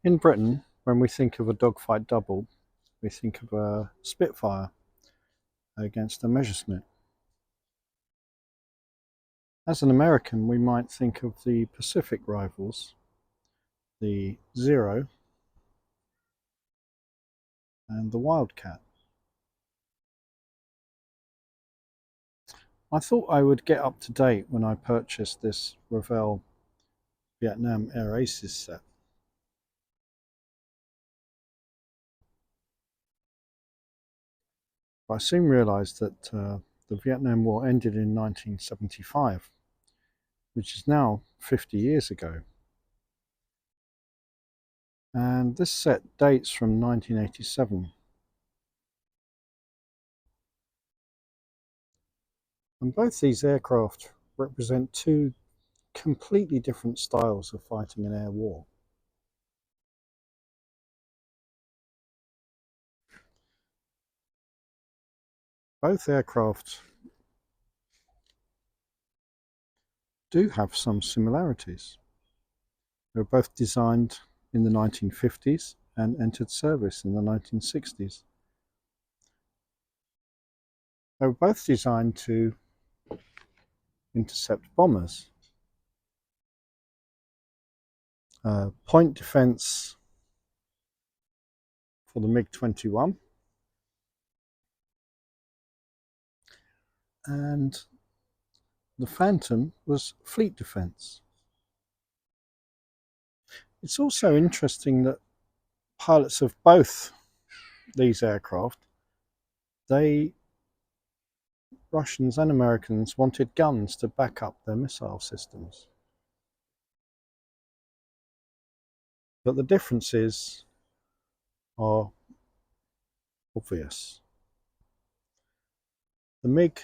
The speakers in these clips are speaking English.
In Britain, when we think of a dogfight double, we think of a Spitfire against a Messerschmitt. As an American, we might think of the Pacific rivals, the Zero and the Wildcat. I thought I would get up to date when I purchased this Revell Vietnam Air Aces set. I soon realised that the Vietnam War ended in 1975, which is now 50 years ago. And this set dates from 1987. And both these aircraft represent two completely different styles of fighting an air war. Both aircraft do have some similarities. They were both designed in the 1950s and entered service in the 1960s. They were both designed to intercept bombers. Point defense for the MiG-21 and the Phantom was fleet defense. It's also interesting that pilots of both these aircraft, Russians and Americans, wanted guns to back up their missile systems. But the differences are obvious. The MiG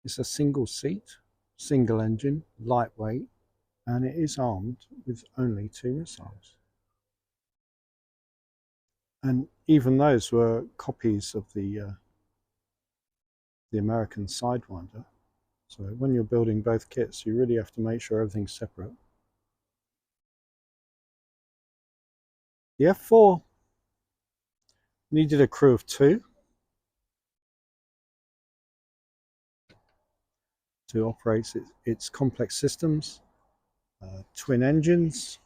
is a single seat, single engine, lightweight, and it is armed with only 2 missiles. And even those were copies of the American Sidewinder. So when you're building both kits, you really have to make sure everything's separate. The F4 needed a crew of 2 to operate its complex systems, twin engines,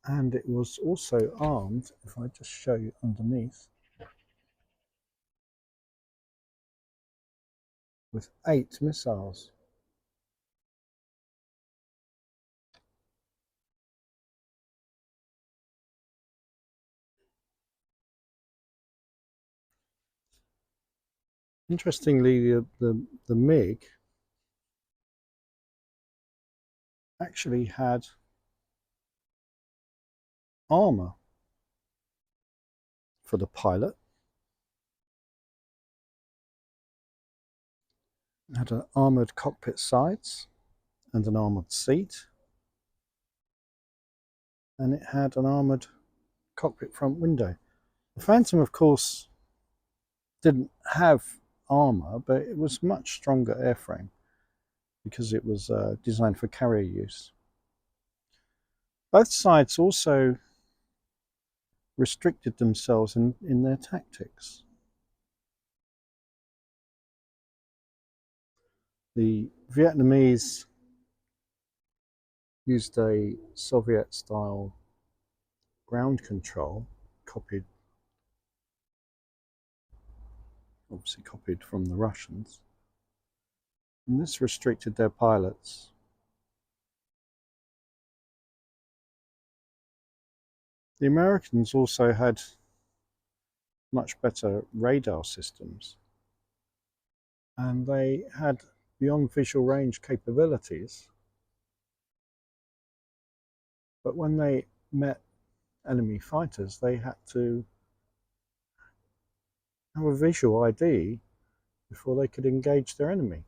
and it was also armed, if I just show you underneath, with 8 missiles. Interestingly, the MiG actually had armour for the pilot. It had an armoured cockpit sides and an armoured seat, and it had an armoured cockpit front window. The Phantom, of course, didn't have armour, but it was much stronger airframe because it was designed for carrier use. Both sides also restricted themselves in their tactics. The Vietnamese used a Soviet-style ground control, obviously copied from the Russians, and this restricted their pilots. The Americans also had much better radar systems, and they had beyond visual range capabilities, but when they met enemy fighters, they had to have a visual ID before they could engage their enemy.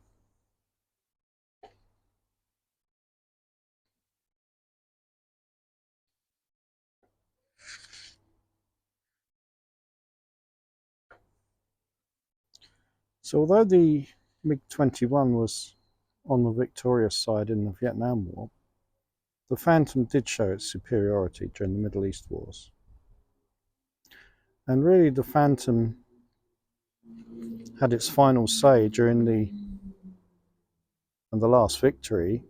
So although the MiG-21 was on the victorious side in the Vietnam War, the Phantom did show its superiority during the Middle East wars. And really the Phantom had its final say during the last victory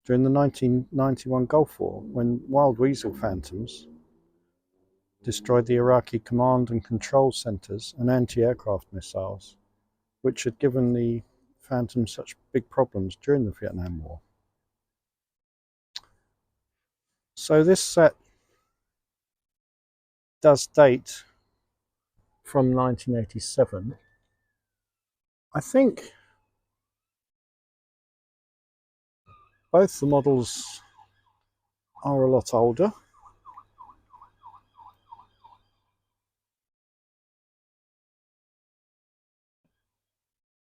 during the 1991 Gulf War, when Wild Weasel Phantoms destroyed the Iraqi command and control centres and anti-aircraft missiles, which had given the Phantom such big problems during the Vietnam War. So this set does date from 1987. I think both the models are a lot older.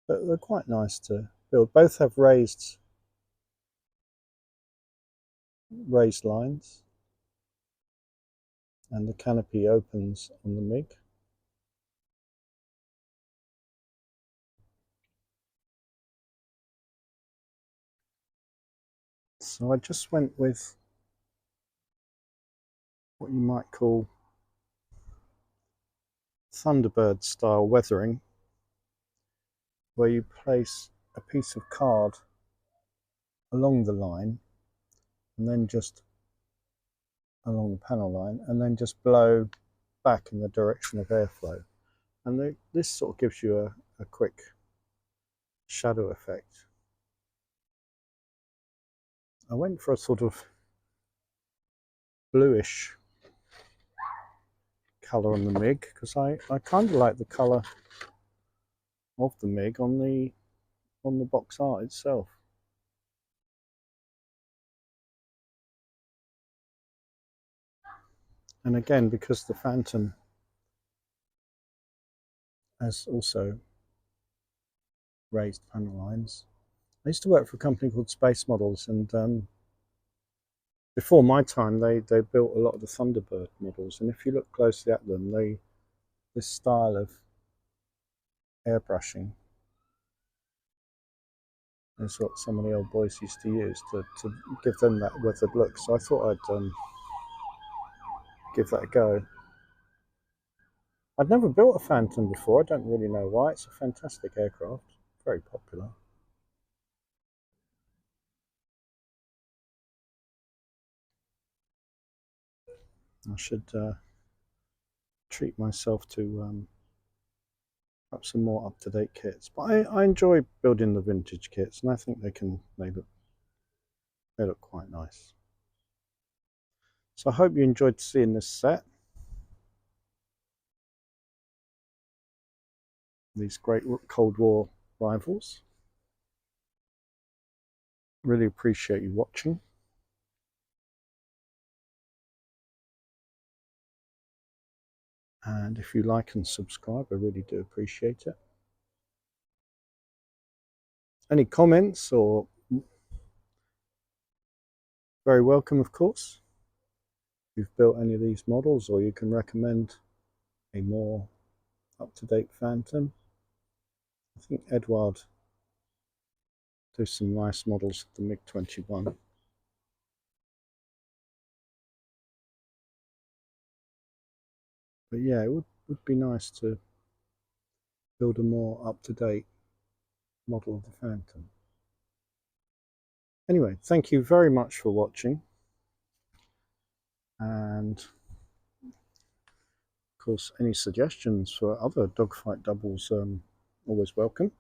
But they're quite nice to build. Both have raised lines, and the canopy opens on the MiG. So I just went with what you might call Thunderbird style weathering, where you place a piece of card along the line and then just along the panel line, and then just blow back in the direction of airflow. And this sort of gives you a quick shadow effect. I went for a sort of bluish colour on the MiG because I kind of like the colour of the MiG on the box art itself. And again, because the Phantom has also raised panel lines. I used to work for a company called Space Models, and before my time they built a lot of the Thunderbird models, and if you look closely at them, this style of airbrushing is what some of the old boys used to use to give them that weathered look. So I thought I'd give that a go. I'd never built a Phantom before. I don't really know why. It's a fantastic aircraft, very popular. I should treat myself to perhaps some more up-to-date kits. But I enjoy building the vintage kits, and I think they look quite nice. So I hope you enjoyed seeing this set. These great Cold War rivals. Really appreciate you watching. And if you like and subscribe, I really do appreciate it. Any comments or very welcome, of course. If you've built any of these models, or you can recommend a more up-to-date Phantom. I think Edward does some nice models of the MiG-21. But yeah, it would be nice to build a more up-to-date model of the Phantom. Anyway, thank you very much for watching, and of course any suggestions for other dogfight doubles always welcome.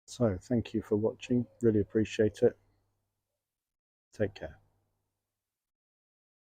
So thank you for watching, really appreciate it. Take care.